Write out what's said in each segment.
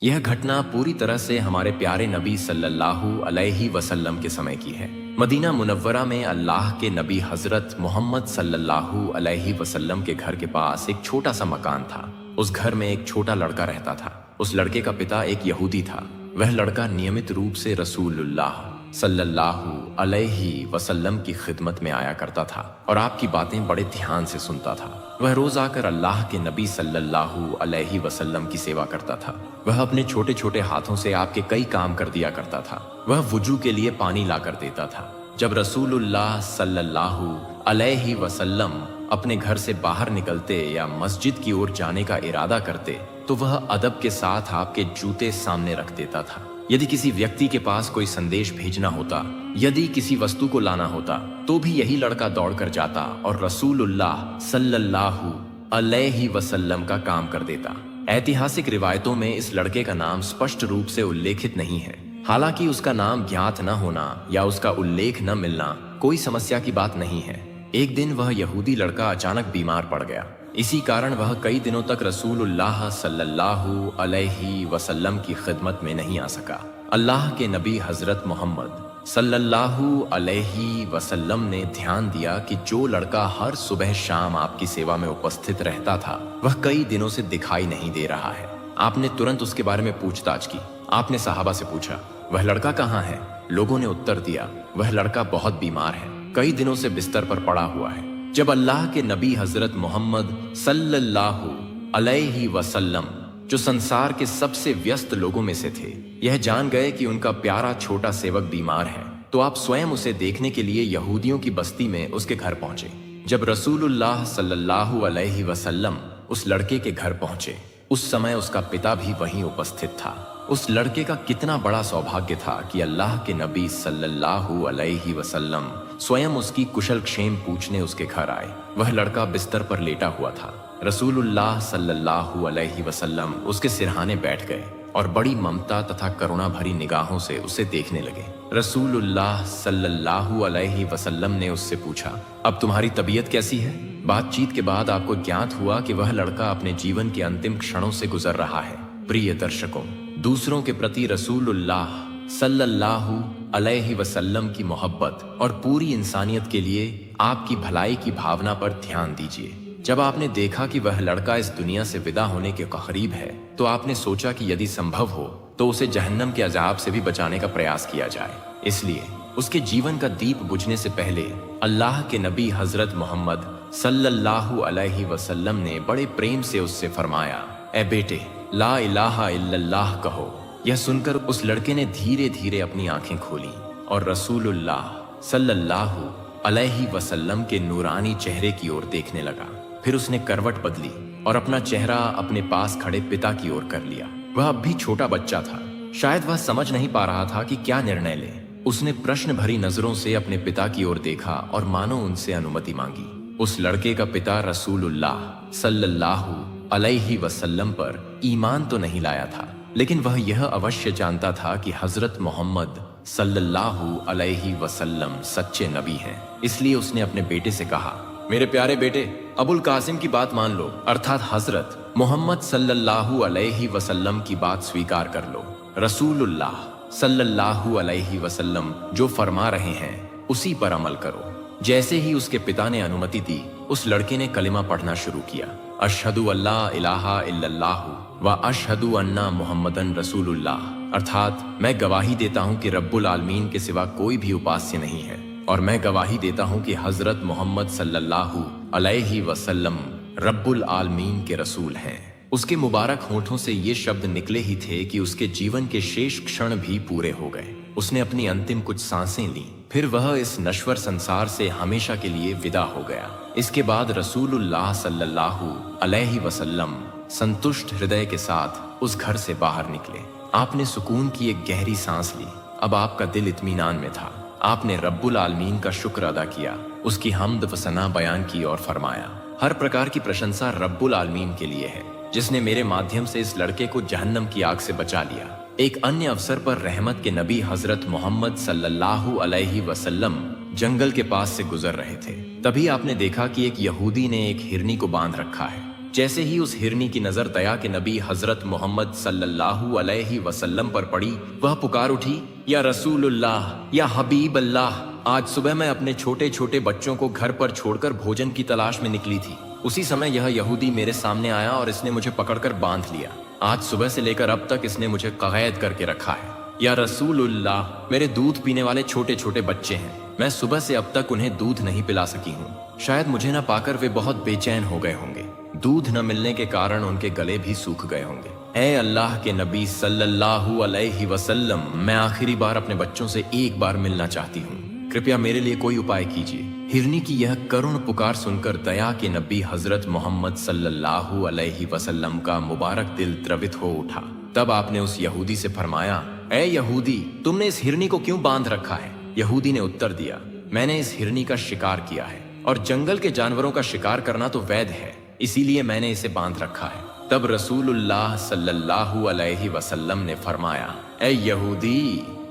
यह घटना पूरी तरह से हमारे प्यारे नबी सल्लल्लाहु अलैहि वसल्लम के समय की है। मदीना मुनव्वरा में अल्लाह के नबी हजरत मोहम्मद सल्लल्लाहु अलैहि वसल्लम के घर के पास एक छोटा सा मकान था। उस घर में एक छोटा लड़का रहता था। उस लड़के का पिता एक यहूदी था। वह लड़का नियमित रूप से रसूलुल्लाह सल्लल्लाहु अलैहि वसल्लम की खिदमत में आया करता था और आपकी बातें बड़े ध्यान से सुनता था। वह रोज आकर अल्लाह के नबी सल्लल्लाहु अलैहि वसल्लम की सेवा करता था। वह अपने छोटे छोटे हाथों से आपके कई काम कर दिया करता था। वह वुजू के लिए पानी लाकर देता था। जब रसूलुल्लाह सल्लल्लाहु अलैहि वसल्लम अपने घर से बाहर निकलते या मस्जिद की ओर जाने का इरादा करते तो वह अदब के साथ आपके जूते सामने रख देता था। यदि किसी व्यक्ति के पास कोई संदेश भेजना होता, यदि किसी वस्तु को लाना होता, तो भी यही लड़का दौड़कर जाता और रसूलुल्लाह सल्लल्लाहु अलैहि वसल्लम का काम कर देता। ऐतिहासिक रिवायतों में इस लड़के का नाम स्पष्ट रूप से उल्लेखित नहीं है। हालांकि उसका नाम ज्ञात न होना या उसका उल्लेख न मिलना कोई समस्या की बात नहीं है। एक दिन वह यहूदी लड़का अचानक बीमार पड़ गया। इसी कारण वह कई दिनों तक रसूलुल्लाह सल्लल्लाहु अलैहि वसल्लम की खिदमत में नहीं आ सका। अल्लाह के नबी हजरत मोहम्मद सल्लल्लाहु अलैहि वसल्लम ने ध्यान दिया कि जो लड़का हर सुबह शाम आपकी सेवा में उपस्थित रहता था वह कई दिनों से दिखाई नहीं दे रहा है। आपने तुरंत उसके बारे में पूछताछ की। आपने सहाबा से पूछा, वह लड़का कहाँ है? लोगों ने उत्तर दिया, वह लड़का बहुत बीमार है, कई दिनों से बिस्तर पर पड़ा हुआ है। जब अल्लाह के नबी हजरत मोहम्मद सल्लल्लाहु अलैहि वसल्लम, जो संसार के सबसे व्यस्त लोगों में से थे, यह जान गए कि उनका प्यारा छोटा सेवक बीमार है, तो आप स्वयं उसे देखने के लिए यहूदियों की बस्ती में उसके घर पहुंचे। जब रसूलुल्लाह सल्लल्लाहु अलैहि वसल्लम उस लड़के के घर पहुंचे, उस समय उसका पिता भी वहीं उपस्थित था। उस लड़के का कितना बड़ा सौभाग्य था कि अल्लाह के नबी सल्लल्लाहु अलैहि वसल्लम स्वयं उसकी कुशल क्षेम पूछने उसके घर आए। वह लड़का बिस्तर पर लेटा हुआ था। रसूलुल्लाह सल्लल्लाहु अलैहि वसल्लम उसके सिरहाने बैठ गए और बड़ी ममता तथा करुणा भरी निगाहों से उसे देखने लगे। रसूलुल्लाह सल्लल्लाहु अलैहि वसल्लम ने उससे पूछा, अब तुम्हारी तबीयत कैसी है? बातचीत के बाद आपको ज्ञात हुआ कि वह लड़का अपने जीवन के अंतिम क्षणों से गुजर रहा है। प्रिय दर्शकों, दूसरों के प्रति रसूलुल्लाह सल्लल्लाहु अलैहि वसल्लम की मोहब्बत और पूरी इंसानियत के लिए आपकी भलाई की भावना पर ध्यान दीजिए। जब आपने देखा कि वह लड़का इस दुनिया से विदा होने के करीब है, तो आपने सोचा कि यदि संभव हो तो उसे जहन्नम के अजाब से भी बचाने का प्रयास किया जाए। इसलिए उसके जीवन का दीप बुझने से पहले अल्लाह के नबी हजरत मोहम्मद सल्लल्लाहु अलैहि वसल्लम ने बड़े प्रेम से उससे फरमाया, ए बेटे, ला इलाहा इल्लल्लाह कहो। यह सुनकर उस लड़के ने धीरे धीरे अपनी आंखें खोली और रसूलुल्लाह सल्लल्लाहु अलैहि वसल्लम के नूरानी चेहरे की ओर देखने लगा। फिर उसने करवट बदली और अपना चेहरा अपने पास खड़े पिता की ओर कर लिया। वह अब भी छोटा बच्चा था। शायद वह समझ नहीं पा रहा था कि क्या निर्णय ले। उसने प्रश्न भरी नजरों से अपने पिता की ओर देखा और मानो उनसे अनुमति मांगी। उस लड़के का पिता रसूलुल्लाह सल्लल्लाहु अलैहि वसल्लम पर ईमान तो नहीं लाया था, लेकिन वह यह अवश्य जानता था कि हजरत मोहम्मद सल्लल्लाहु अलैहि वसल्लम सच्चे नबी हैं। इसलिए उसने अपने बेटे से कहा, मेरे प्यारे बेटे, अबुल कासिम की बात मान लो, अर्थात हजरत मोहम्मद सल्लल्लाहु अलैहि वसल्लम की बात स्वीकार कर लो। रसूलुल्लाह सल्लल्लाहु अलैहि वसल्लम जो फरमा रहे हैं उसी पर अमल करो। जैसे ही उसके पिता ने अनुमति दी, उस लड़के ने कलिमा पढ़ना शुरू किया, अशहदु अल्ला इलाहा इल्लल्लाहु व अशहदु अन्ना मुहम्मदन रसूलुल्लाह, अर्थात मैं गवाही देता हूँ कि रब्बुल आलमीन के सिवा कोई भी उपास्य नहीं है, और मैं गवाही देता हूँ कि हजरत मोहम्मद सल्लल्लाहु अलैहि वसल्लम रब्बुल आलमीन के रसूल हैं। उसके मुबारक होठों से ये शब्द निकले ही थे कि उसके जीवन के शेष क्षण भी पूरे हो गए। उसने अपनी अंतिम कुछ सांसें लीं, फिर वह इस नश्वर संसार से हमेशा के लिए विदा हो गया। इसके बाद रसूलुल्लाह सल्लल्लाहु अलैहि वसल्लम संतुष्ट हृदय के साथ उस घर से बाहर निकले। आपने सुकून की एक गहरी सांस ली। अब आपका दिल इत्मीनान में था। आपने रब्बुल आलमीन का शुक्र अदा किया, उसकी हम्द व सना बयान की और फरमाया, हर प्रकार की प्रशंसा रब्बुल आलमीन के लिए है, जिसने मेरे माध्यम से इस लड़के को जहन्नम की आग से बचा लिया। एक अन्य अवसर पर रहमत के नबी हजरत मोहम्मद सल्लल्लाहु अलैहि वसल्लम जंगल के पास से गुजर रहे थे। तभी आपने देखा कि एक यहूदी ने एक हिरनी को बांध रखा है। जैसे ही उस हिरनी की नजर दया के नबी हजरत मोहम्मद सल्लल्लाहु अलैहि वसल्लम पर पड़ी, वह पुकार उठी, या रसूलुल्लाह, या हबीब अल्लाह, आज सुबह मैं अपने छोटे छोटे बच्चों को घर पर छोड़कर भोजन की तलाश में निकली थी। उसी समय यह यहूदी मेरे सामने आया और इसने मुझे पकड़कर बांध लिया। आज सुबह से लेकर अब तक इसने मुझे कैद करके रखा है। या रसूलुल्लाह, मेरे दूध पीने वाले छोटे छोटे बच्चे हैं। मैं सुबह से अब तक उन्हें दूध नहीं पिला सकी हूँ। शायद मुझे न पाकर वे बहुत बेचैन हो गए होंगे। दूध न मिलने के कारण उनके गले भी सूख गए होंगे। ऐ अल्लाह के नबी सल्लल्लाहु अलैहि वसल्लम, मैं आखिरी बार अपने बच्चों से एक बार मिलना चाहती हूँ। कृपया मेरे लिए कोई उपाय कीजिए। हिरनी की यह करुण पुकार सुनकर दया के नबी हजरत मोहम्मद सल्लल्लाहु अलैहि वसल्लम का मुबारक दिल द्रवित हो उठा। तब आपने उस यहूदी से फरमाया, ऐ यहूदी, तुमने इस हिरनी को क्यों बांध रखा है? यहूदी ने उत्तर दिया, मैंने इस हिरनी का शिकार किया है और जंगल के जानवरों का शिकार करना तो वैध है, इसीलिए मैंने इसे बांध रखा है। तब रसूलुल्लाह सल्लल्लाहु अलैहि वसल्लम ने फरमाया, ऐ यहूदी,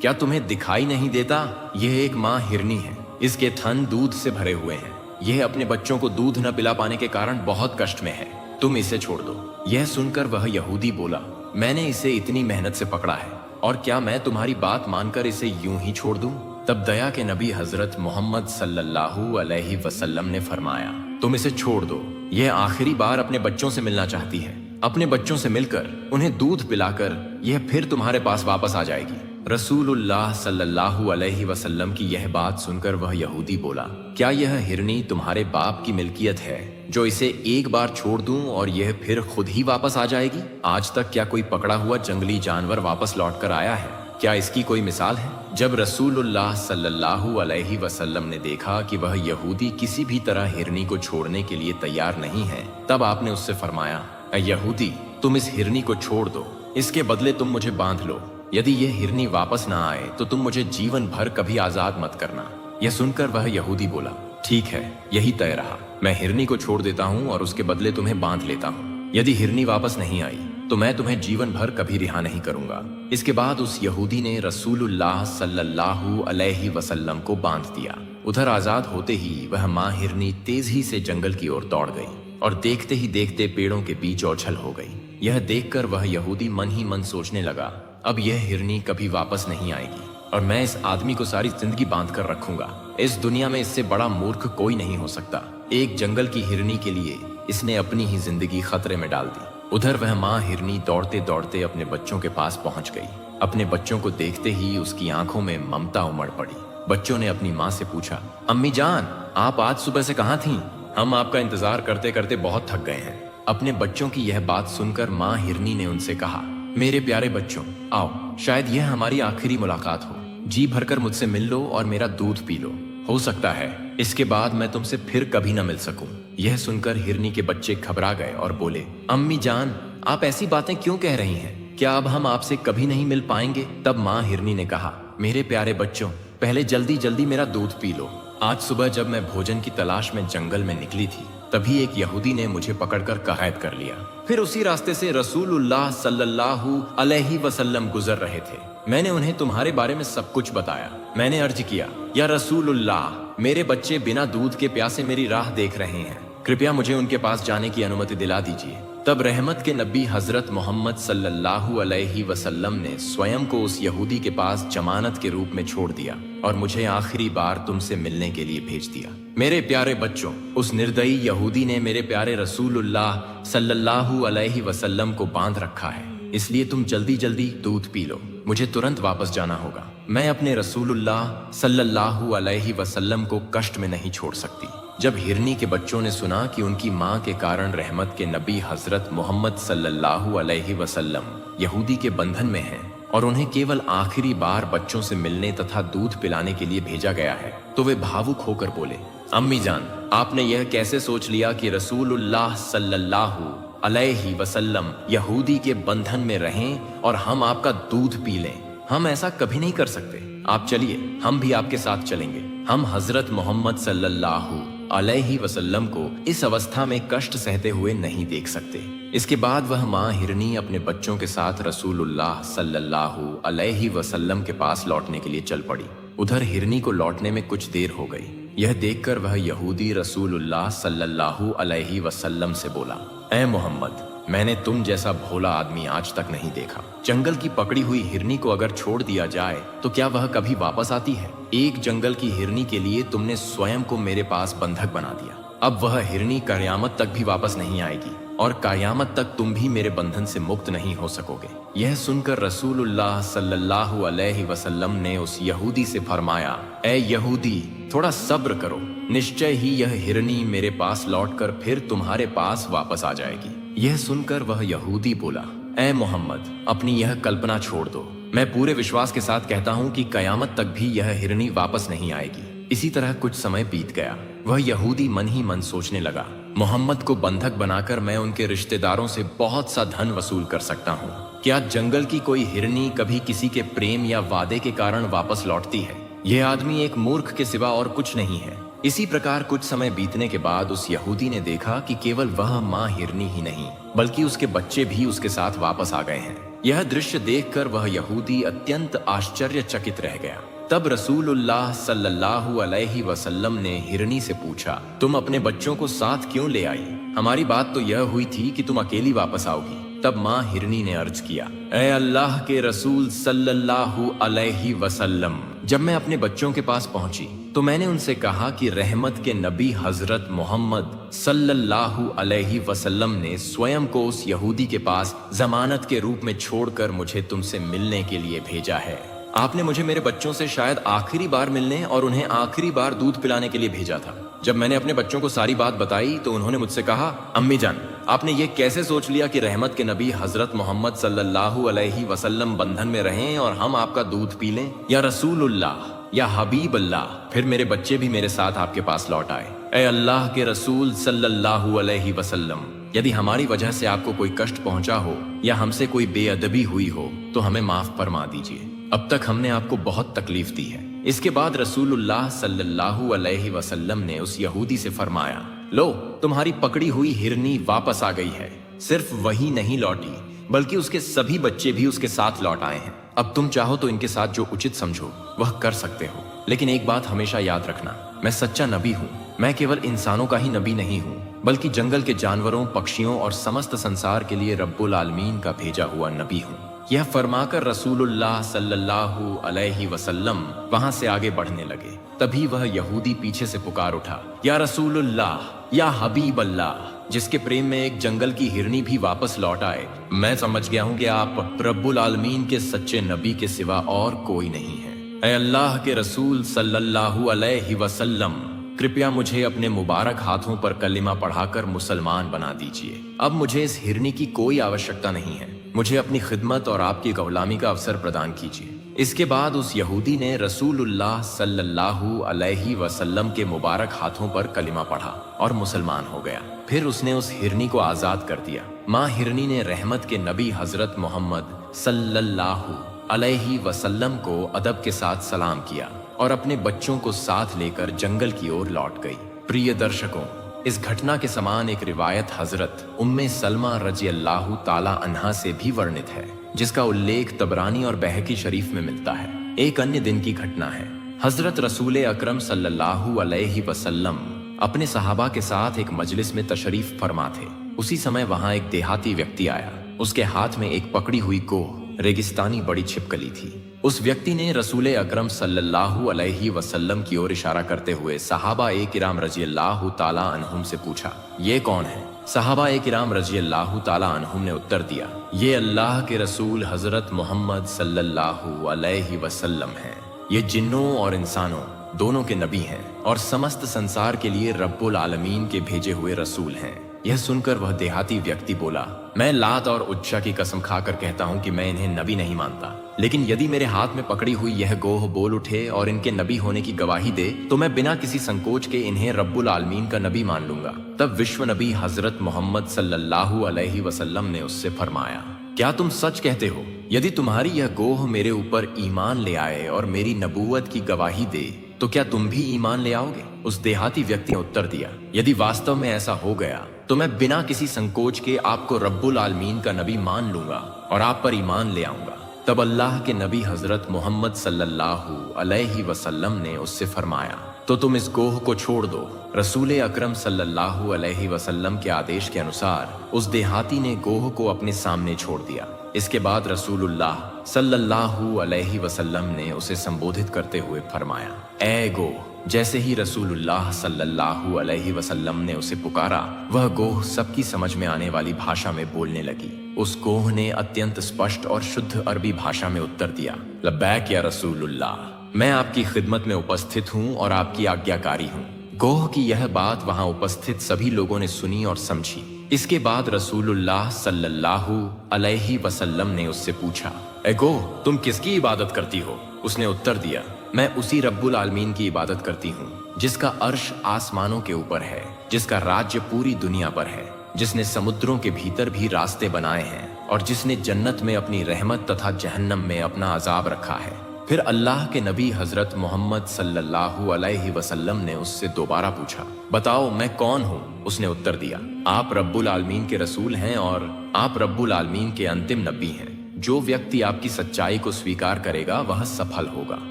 क्या तुम्हें दिखाई नहीं देता? यह एक माँ हिरनी है। इसके थन दूध से भरे हुए हैं। यह अपने बच्चों को दूध न पिला पाने के कारण बहुत कष्ट में है। तुम इसे छोड़ दो। यह सुनकर वह यहूदी बोला, मैंने इसे इतनी मेहनत से पकड़ा है और क्या मैं तुम्हारी बात मानकर इसे यूं ही छोड़ दूं? तब दया के नबी हजरत मोहम्मद सल्लल्लाहु अलैहि वसल्लम ने फरमाया, तुम इसे छोड़ दो। यह आखिरी बार अपने बच्चों से मिलना चाहती है। अपने बच्चों से मिलकर उन्हें दूध पिलाकर यह फिर तुम्हारे पास वापस आ जाएगी। रसूलुल्लाह सल्लल्लाहु अलैहि वसल्लम की यह बात सुनकर वह यहूदी बोला, क्या यह हिरनी तुम्हारे बाप की मिल्कियत है जो इसे एक बार छोड़ दूं और यह फिर खुद ही वापस आ जाएगी? आज तक क्या कोई पकड़ा हुआ जंगली जानवर वापस लौट कर आया है? क्या इसकी कोई मिसाल है? जब रसूलुल्लाह सल्लल्लाहु अलैहि वसल्लम ने देखा कि वह यहूदी किसी भी तरह हिरनी को छोड़ने के लिए तैयार नहीं है, तब आपने उससे फरमाया, ऐ यहूदी, तुम इस हिरनी को छोड़ दो, इसके बदले तुम मुझे बांध लो। यदि यह हिरनी वापस ना आए तो तुम मुझे जीवन भर कभी आजाद मत करना। यह सुनकर वह यहूदी बोला, ठीक है, यही तय रहा। मैं हिरनी को छोड़ देता हूँ और उसके बदले तुम्हें बांध लेता हूँ। यदि हिरनी वापस नहीं आई तो मैं तुम्हें जीवन भर कभी रिहा नहीं करूंगा। इसके बाद उस यहूदी ने रसूलुल्लाह सल्लल्लाहु अलैहि वसल्लम को बांध दिया। उधर आजाद होते ही वह माँ हिरनी तेजी से जंगल की ओर दौड़ गई और देखते ही देखते पेड़ों के बीच ओझल हो गई। यह देखकर वह यहूदी मन ही मन सोचने लगा, अब यह हिरनी कभी वापस नहीं आएगी और मैं इस आदमी को सारी जिंदगी बांध कर रखूंगा। इस दुनिया में इससे बड़ा मूर्ख कोई नहीं हो सकता। एक जंगल की हिरनी के लिए इसने अपनी ही जिंदगी खतरे में डाल दी। उधर वह माँ हिरनी दौड़ते दौड़ते अपने बच्चों के पास पहुंच गई। अपने बच्चों को देखते ही उसकी आंखों में ममता उमड़ पड़ी। बच्चों ने अपनी माँ से पूछा, अम्मी जान, आप आज सुबह से कहाँ थीं? हम आपका इंतजार करते करते बहुत थक गए हैं। अपने बच्चों की यह बात सुनकर माँ हिरनी ने उनसे कहा, मेरे प्यारे बच्चों, आओ, शायद यह हमारी आखिरी मुलाकात हो। जी भरकर मुझसे मिल लो और मेरा दूध पी लो। हो सकता है इसके बाद मैं तुमसे फिर कभी न मिल सकूं। यह सुनकर हिरनी के बच्चे घबरा गए और बोले, अम्मी जान, आप ऐसी बातें क्यों कह रही हैं? क्या अब हम आपसे कभी नहीं मिल पाएंगे? तब माँ हिरनी ने कहा, मेरे प्यारे बच्चों, पहले जल्दी जल्दी मेरा दूध पी लो। आज सुबह जब मैं भोजन की तलाश में जंगल में निकली थी, तभी एक यहूदी ने मुझे पकड़कर कैद कर लिया। फिर उसी रास्ते से रसूलुल्लाह सल्लल्लाहु अलैहि वसल्लम गुजर रहे थे। मैंने उन्हें तुम्हारे बारे में सब कुछ बताया। मैंने अर्ज किया, या रसूलुल्लाह, मेरे बच्चे बिना दूध के प्यासे मेरी राह देख रहे हैं, कृपया मुझे उनके पास जाने की अनुमति दिला दीजिए। तब रहमत के नबी हजरत मोहम्मद सल्लल्लाहु अलैहि वसल्लम ने स्वयं को उस यहूदी के पास जमानत के रूप में छोड़ दिया और मुझे आखिरी बार तुमसे मिलने के लिए भेज दिया। मेरे प्यारे बच्चों, उस निर्दयी यहूदी ने मेरे प्यारे रसूलुल्लाह सल्लल्लाहु अलैहि वसल्लम को बांध रखा है, इसलिए तुम जल्दी जल्दी दूध पी लो। मुझे तुरंत वापस जाना होगा। मैं अपने रसूलुल्लाह सल्लल्लाहु अलैहि वसल्लम को कष्ट में नहीं छोड़ सकती। जब हिरनी के बच्चों ने सुना कि उनकी माँ के कारण रहमत के नबी हजरत मोहम्मद सल्लल्लाहु अलैहि वसल्लम यहूदी के बंधन में हैं और उन्हें केवल आखिरी बार बच्चों से मिलने तथा दूध पिलाने के लिए भेजा गया है, तो वे भावुक होकर बोले, अम्मी जान, आपने यह कैसे सोच लिया कि रसूलुल्लाह सल्लल्लाहु अलैहि वसल्लम यहूदी के बंधन में रहें और हम आपका दूध पी लें? हम ऐसा कभी नहीं कर सकते। आप चलिए, हम भी आपके साथ चलेंगे। हम हजरत मोहम्मद सल्लल्लाहु अलैहि वसल्लम को इस अवस्था में कष्ट सहते हुए नहीं देख सकते। इसके बाद वह माँ हिरनी अपने बच्चों के साथ रसूलुल्लाह सल्लल्लाहु अलैहि वसल्लम के पास लौटने के लिए चल पड़ी। उधर हिरनी को लौटने में कुछ देर हो गई। यह देखकर वह यहूदी रसूलुल्लाह सल्लल्लाहु अलैहि वसल्लम से बोला, ए मोहम्मद, मैंने तुम जैसा भोला आदमी आज तक नहीं देखा। जंगल की पकड़ी हुई हिरनी को अगर छोड़ दिया जाए तो क्या वह कभी वापस आती है? एक जंगल की हिरनी के लिए तुमने स्वयं को मेरे पास बंधक बना दिया। अब वह हिरनी कयामत तक भी वापस नहीं आएगी और कयामत तक तुम भी मेरे बंधन से मुक्त नहीं हो सकोगे। यह सुनकर रसूलुल्लाह सल्लल्लाहु अलैहि वसल्लम ने उस यहूदी से फरमाया, ए यहूदी, थोड़ा सब्र करो, निश्चय ही यह हिरनी मेरे पास लौटकर फिर तुम्हारे पास वापस आ जाएगी। यह सुनकर वह यहूदी बोला, ए मोहम्मद, अपनी यह कल्पना छोड़ दो। मैं पूरे विश्वास के साथ कहता हूँ कि कयामत तक भी यह हिरनी वापस नहीं आएगी। इसी तरह कुछ समय बीत गया। वह यहूदी मन ही मन सोचने लगा, मोहम्मद को बंधक बनाकर मैं उनके रिश्तेदारों से बहुत सा धन वसूल कर सकता हूँ। क्या जंगल की कोई हिरनी कभी किसी के प्रेम या वादे के कारण वापस लौटती है? यह आदमी एक मूर्ख के सिवा और कुछ नहीं है। इसी प्रकार कुछ समय बीतने के बाद उस यहूदी ने देखा कि केवल वह माँ हिरनी ही नहीं बल्कि उसके बच्चे भी उसके साथ वापस आ गए हैं। यह दृश्य देखकर वह यहूदी अत्यंत आश्चर्यचकित रह गया। तब रसूलुल्लाह सल्लल्लाहु अलैहि वसल्लम ने हिरनी से पूछा, तुम अपने बच्चों को साथ क्यों ले आई? हमारी बात तो यह हुई थी कि तुम अकेली वापस आओगी। तब माँ हिरनी ने अर्ज किया, ए अल्लाह के रसूल सल्लल्लाहु अलैहि वसल्लम, जब मैं अपने बच्चों के पास पहुंची तो मैंने उनसे कहा कि रहमत के नबी हजरत मोहम्मद सल्लल्लाहु अलैहि वसल्लम ने स्वयं को उस यहूदी के पास जमानत के रूप में छोड़कर मुझे तुमसे मिलने के लिए भेजा है। आपने मुझे मेरे बच्चों से शायद आखिरी बार मिलने और उन्हें आखिरी बार दूध पिलाने के लिए भेजा था। जब मैंने अपने बच्चों को सारी बात बताई तो उन्होंने मुझसे कहा, अम्मी जान, आपने ये कैसे सोच लिया कि रहमत के नबी हजरत मोहम्मद सल्लल्लाहु अलैहि वसल्लम बंधन में रहें और हम आपका दूध पी लें? या रसूलुल्लाह, या हबीब अल्लाह, फिर मेरे बच्चे भी मेरे साथ आपके पास लौट आए। ए अल्लाह के रसूल सल्लल्लाहु अलैहि वसल्लम, यदि हमारी वजह से आपको कोई कष्ट पहुंचा हो या हमसे कोई बेअदबी हुई हो तो हमें माफ फरमा दीजिए। अब तक हमने आपको बहुत तकलीफ दी है। इसके बाद रसूलुल्लाह सल्लल्लाहु अलैहि वसल्लम ने उस यहूदी से फरमाया, लो, तुम्हारी पकड़ी हुई हिरनी वापस आ गई है। सिर्फ वही नहीं लौटी बल्कि उसके सभी बच्चे भी उसके साथ लौट आए हैं। अब तुम चाहो तो इनके साथ जो उचित समझो वह कर सकते हो, लेकिन एक बात हमेशा याद रखना, मैं सच्चा नबी हूँ। मैं केवल इंसानों का ही नबी नहीं हूँ बल्कि जंगल के जानवरों, पक्षियों और समस्त संसार के लिए रब्बुल आलमीन का भेजा हुआ नबी हूँ। यह फरमाकर रसूलुल्लाह सल्लल्लाहु अलैहि वसल्लम वहां से आगे बढ़ने लगे। तभी वह यहूदी पीछे से पुकार उठा, या रसूलुल्लाह, या हबीब अल्लाह, जिसके प्रेम में एक जंगल की हिरनी भी वापस लौट आए। मैं समझ गया हूँ कि आप रब्बुल आलमीन के सच्चे नबी के सिवा और कोई नहीं है। ऐ अल्लाह के रसूल सल्लल्लाहु अलैहि वसल्लम, कृपया मुझे अपने मुबारक हाथों पर कलिमा पढ़ाकर मुसलमान बना दीजिए। अब मुझे इस हिरनी की कोई आवश्यकता नहीं है। मुझे अपनी खिदमत और आपकी गुलामी का अवसर प्रदान कीजिए। इसके बाद उस यहूदी ने रसूलुल्लाह सल्लल्लाहु अलैहि वसल्लम के मुबारक हाथों पर कलिमा पढ़ा और मुसलमान हो गया। फिर उसने उस हिरनी को आजाद कर दिया। माँ हिरनी ने रहमत के नबी हजरत मोहम्मद सल्लल्लाहु अलैहि वसल्लम को अदब के साथ सलाम किया और अपने बच्चों को साथ लेकर जंगल की ओर लौट गई। प्रिय दर्शकों, इस घटना के समान एक रिवायत हजरत उम्मे सलमा रजी अल्लाह ताला अन्हा से भी वर्णित है, जिसका उल्लेख तबरानी और बहकी शरीफ में मिलता है। एक अन्य दिन की घटना है। हजरत रसूल अकरम सल्लल्लाहु अलैहि वसल्लम अपने सहाबा के साथ एक मजलिस में तशरीफ फरमा थे। उसी समय वहां एक देहाती व्यक्ति आया। उसके हाथ में एक पकड़ी हुई गोह रेगिस्तानी बड़ी छिपकली थी। उस व्यक्ति ने रसूल अकरम सल्लल्लाहु अलैहि वसल्लम की ओर इशारा करते हुए सहाबा ए किराम रजी अल्लाह ताला अन्हुम से पूछा, ये कौन है? सहाबा ए किराम रजी अल्लाह ताला अन्हुम ने उत्तर दिया, ये अल्लाह के रसूल हजरत मोहम्मद सल्लल्लाहु अलैहि वसल्लम हैं। ये जिन्नों और इंसानों दोनों के नबी हैं और समस्त संसार के लिए रब्बुल आलमीन के भेजे हुए रसूल हैं। यह सुनकर वह देहाती व्यक्ति बोला, मैं लात और उज्जा की कसम खाकर कहता हूँ कि मैं इन्हें नबी नहीं मानता, लेकिन यदि मेरे हाथ में पकड़ी हुई यह गोह बोल उठे और इनके नबी होने की गवाही दे तो मैं बिना किसी संकोच के इन्हें रब्बुल आलमीन का नबी मान लूंगा। तब विश्व नबी हजरत मोहम्मद सल्लल्लाहु अलैहि वसल्लम ने उससे फरमाया, क्या तुम सच कहते हो? यदि तुम्हारी यह गोह मेरे ऊपर ईमान ले आए और मेरी नबूवत की गवाही दे तो क्या तुम भी ईमान ले आओगे? उस देहाती व्यक्ति ने उत्तर दिया, यदि वास्तव में ऐसा हो गया तो मैं बिना किसी संकोच के आपको रब्बुल आलमीन का नबी मान लूंगा और आप पर ईमान ले आऊंगा। तब अल्लाह के नबी हजरत मोहम्मद सल्लल्लाहु अलैहि वसल्लम ने उससे फरमाया, तो तुम इस गोह को छोड़ दो। रसूल अकरम सल्लल्लाहु अलैहि वसल्लम के आदेश के अनुसार उस देहाती ने गोह को अपने सामने छोड़ दिया। इसके बाद रसूलुल्लाह सल्लल्लाहु अलैहि वसल्लम ने उसे संबोधित करते हुए फरमाया, ऐ गोह। जैसे ही रसूलुल्लाह सल्लल्लाहु अलैहि वसल्लम ने उसे पुकारा, वह गोह सबकी समझ में आने वाली भाषा में बोलने लगी। उस गोह ने अत्यंत स्पष्ट और शुद्ध अरबी भाषा में उत्तर दिया, लब्बैक या रसूलुल्लाह, मैं आपकी खिदमत में उपस्थित हूँ और आपकी आज्ञाकारी हूँ। गोह की यह बात वहां उपस्थित सभी लोगों ने सुनी और समझी। इसके बाद रसूलुल्लाह सल्लल्लाहु अलैहि वसल्लम ने उससे पूछा, ए गोह, तुम किसकी इबादत करती हो? उसने उत्तर दिया, मैं उसी रब्बुल आलमीन की इबादत करती हूँ जिसका अर्श आसमानों के ऊपर है, जिसका राज्य पूरी दुनिया पर है, जिसने समुद्रों के भीतर भी रास्ते बनाए हैं और जिसने जन्नत में अपनी रहमत तथा जहन्नम में अपना अजाब रखा है। फिर अल्लाह के नबी हजरत मोहम्मद सल्लल्लाहु अलैहि वसल्लम ने उससे दोबारा पूछा, बताओ मैं कौन हूँ? उसने उत्तर दिया, आप रब्बुल आलमीन के रसूल हैं और आप रब्बुल आलमीन के अंतिम नबी हैं। जो व्यक्ति आपकी सच्चाई को स्वीकार करेगा वह सफल होगा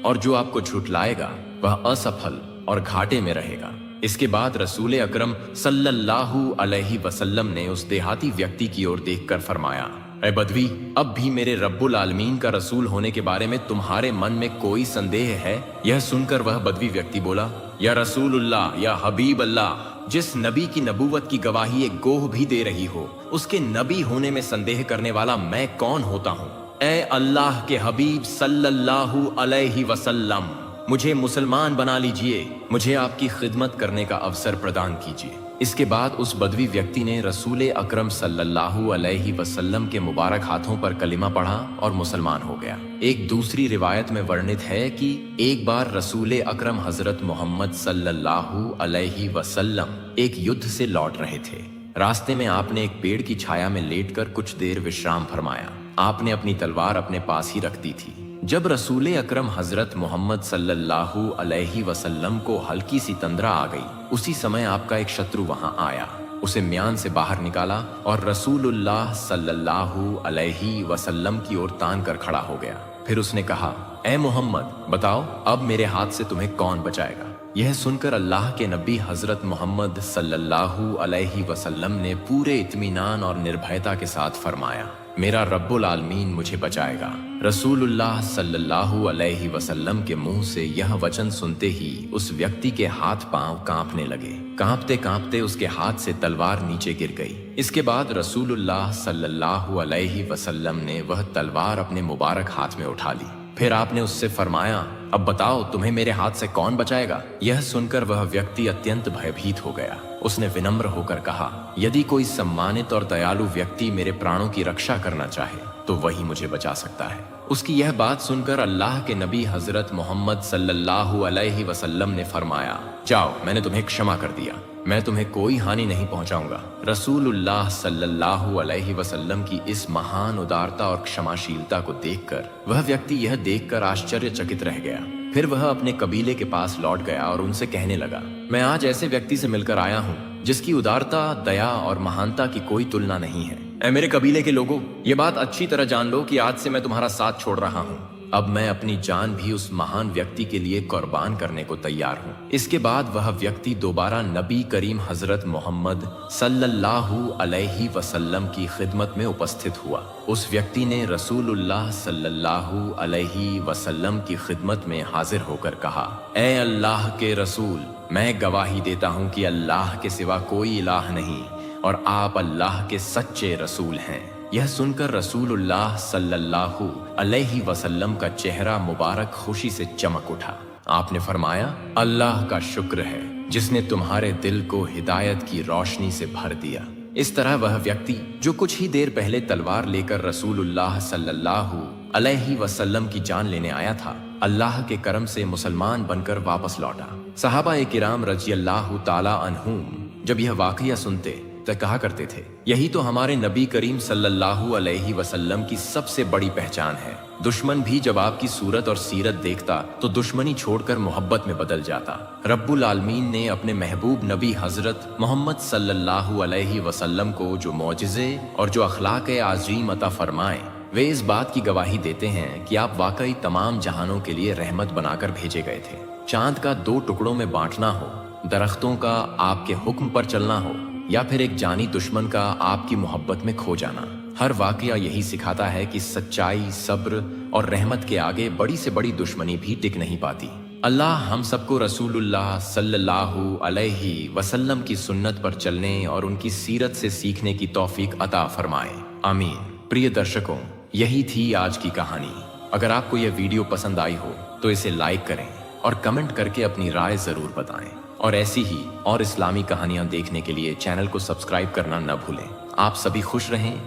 और जो आपको झुठलाएगा वह असफल और घाटे में रहेगा। इसके बाद रसूल अकरम सल्लल्लाहु अलैहि वसल्लम ने उस देहाती व्यक्ति की ओर देखकर फरमाया, ऐ बदवी, अब भी मेरे रब्बुल आलमीन का रसूल होने के बारे में तुम्हारे मन में कोई संदेह है? यह सुनकर वह बदवी व्यक्ति बोला, या रसूलुल्लाह, या हबीब अल्लाह, जिस नबी की नबूवत की गवाही एक गोह भी दे रही हो, उसके नबी होने में संदेह करने वाला मैं कौन होता हूँ? ऐ अल्लाह के हबीब सल्लल्लाहु अलैहि वसल्लम, मुझे मुसलमान बना लीजिए, मुझे आपकी खिदमत करने का अवसर प्रदान कीजिए। इसके बाद उस बदवी व्यक्ति ने रसूल अकरम सल्लल्लाहु अलैहि वसल्लम के मुबारक हाथों पर कलिमा पढ़ा और मुसलमान हो गया। एक दूसरी रिवायत में वर्णित है कि एक बार रसूल अकरम हजरत मोहम्मद सल्लल्लाहु अलैहि वसल्लम एक युद्ध से लौट रहे थे। रास्ते में आपने एक पेड़ की छाया में लेटकर कुछ देर विश्राम फरमाया। आपने अपनी तलवार अपने पास ही रख दी थी। जब रसूल अकरम हजरत मोहम्मद सल्लल्लाहु अलैहि वसल्लम को हल्की सी तंद्रा आ गई, उसी समय आपका एक शत्रु वहां आया, उसे म्यान से बाहर निकाला और रसूलुल्लाह सल्लल्लाहु अलैहि वसल्लम की ओर तान कर खड़ा हो गया। फिर उसने कहा, ए मोहम्मद, बताओ अब मेरे हाथ से तुम्हें कौन बचाएगा? यह सुनकर अल्लाह के नबी हजरत मोहम्मद सल्लल्लाहु अलैहि वसल्लम ने पूरे इत्मीनान और निर्भयता के साथ फरमाया, मेरा रब्बुल आलमीन मुझे बचाएगा। रसूलुल्लाह सल्लल्लाहु अलैहि वसल्लम के मुंह से यह वचन सुनते ही उस व्यक्ति के हाथ पांव कांपने लगे। कांपते कांपते उसके हाथ से तलवार नीचे गिर गई। इसके बाद रसूलुल्लाह सल्लल्लाहु अलैहि वसल्लम ने वह तलवार अपने मुबारक हाथ में उठा ली। फिर आपने उससे फरमाया, अब बताओ तुम्हें मेरे हाथ से कौन बचाएगा? यह सुनकर वह व्यक्ति अत्यंत भयभीत हो गया। उसने विनम्र होकर कहा, यदि कोई सम्मानित और दयालु व्यक्ति मेरे प्राणों की रक्षा करना चाहे तो वही मुझे बचा सकता है। उसकी यह बात सुनकर अल्लाह के नबी हजरत मोहम्मद सल्लल्लाहु अलैहि वसल्लम ने फरमाया, जाओ, मैंने तुम्हें क्षमा कर दिया, मैं तुम्हें कोई हानि नहीं पहुंचाऊंगा। रसूलुल्लाह सल्लल्लाहु अलैहि वसल्लम की इस महान उदारता और क्षमाशीलता को देखकर वह व्यक्ति यह देखकर आश्चर्यचकित रह गया। फिर वह अपने कबीले के पास लौट गया और उनसे कहने लगा, मैं आज ऐसे व्यक्ति से मिलकर आया हूँ जिसकी उदारता, दया और महानता की कोई तुलना नहीं है। ऐ मेरे कबीले के लोगों, ये बात अच्छी तरह जान लो कि आज से मैं तुम्हारा साथ छोड़ रहा हूँ। अब मैं अपनी जान भी उस महान व्यक्ति के लिए कुर्बान करने को तैयार हूँ। इसके बाद वह व्यक्ति दोबारा नबी करीम हजरत मोहम्मद सल्लल्लाहु अलैहि वसल्लम की खिदमत में उपस्थित हुआ। उस व्यक्ति ने रसूलुल्लाह सल्लल्लाहु अलैहि वसल्लम की खिदमत में हाजिर होकर कहा, ऐ अल्लाह के रसूल, मैं गवाही देता हूँ कि अल्लाह के सिवा कोई इलाह नहीं और आप अल्लाह के सच्चे रसूल हैं। यह सुनकर रसूलुल्लाह सल्लल्लाहु अलैहि वसल्लम का चेहरा मुबारक खुशी से चमक उठा। आपने फरमाया, अल्लाह का शुक्र है जिसने तुम्हारे दिल को हिदायत की रोशनी से भर दिया। इस तरह वह व्यक्ति जो कुछ ही देर पहले तलवार लेकर रसूलुल्लाह सल्लल्लाहु अलैहि वसल्लम की जान लेने आया था, अल्लाह के करम से मुसलमान बनकर वापस लौटा। सहाबा किराम रज़ियल्लाहु ताला अन्हुम जब यह वाक़या सुनते तो कहा करते थे, यही तो हमारे नबी करीम सल्लल्लाहु अलैहि वसल्लम की सबसे बड़ी पहचान है। दुश्मन भी जब आपकी सूरत और सीरत देखता तो दुश्मनी छोड़कर मोहब्बत में बदल जाता। रब्बुल आलमीन ने अपने महबूब नबी हजरत मोहम्मद सल्लल्लाहु अलैहि वसल्लम को जो मौजिज़े और जो अखलाक आज़ीम अता फरमाए, वे इस बात की गवाही देते हैं कि आप वाकई तमाम जहानों के लिए रहमत बनाकर भेजे गए थे। चांद का 2 टुकड़ों में बांटना हो, दरख्तों का आपके हुक्म पर चलना हो, या फिर एक जानी दुश्मन का आपकी मोहब्बत में खो जाना, हर वाकया यही सिखाता है कि सच्चाई, सब्र और रहमत के आगे बड़ी से बड़ी दुश्मनी भी टिक नहीं पाती। अल्लाह हम सबको रसूलुल्लाह सल्लल्लाहु अलैहि वसल्लम की सुन्नत पर चलने और उनकी सीरत से सीखने की तौफीक अता फरमाए, आमीन। प्रिय दर्शकों, यही थी आज की कहानी। अगर आपको यह वीडियो पसंद आई हो तो इसे लाइक करें और कमेंट करके अपनी राय जरूर बताएं। और ऐसी ही और इस्लामी कहानियां देखने के लिए चैनल को सब्सक्राइब करना न भूलें। आप सभी खुश रहें,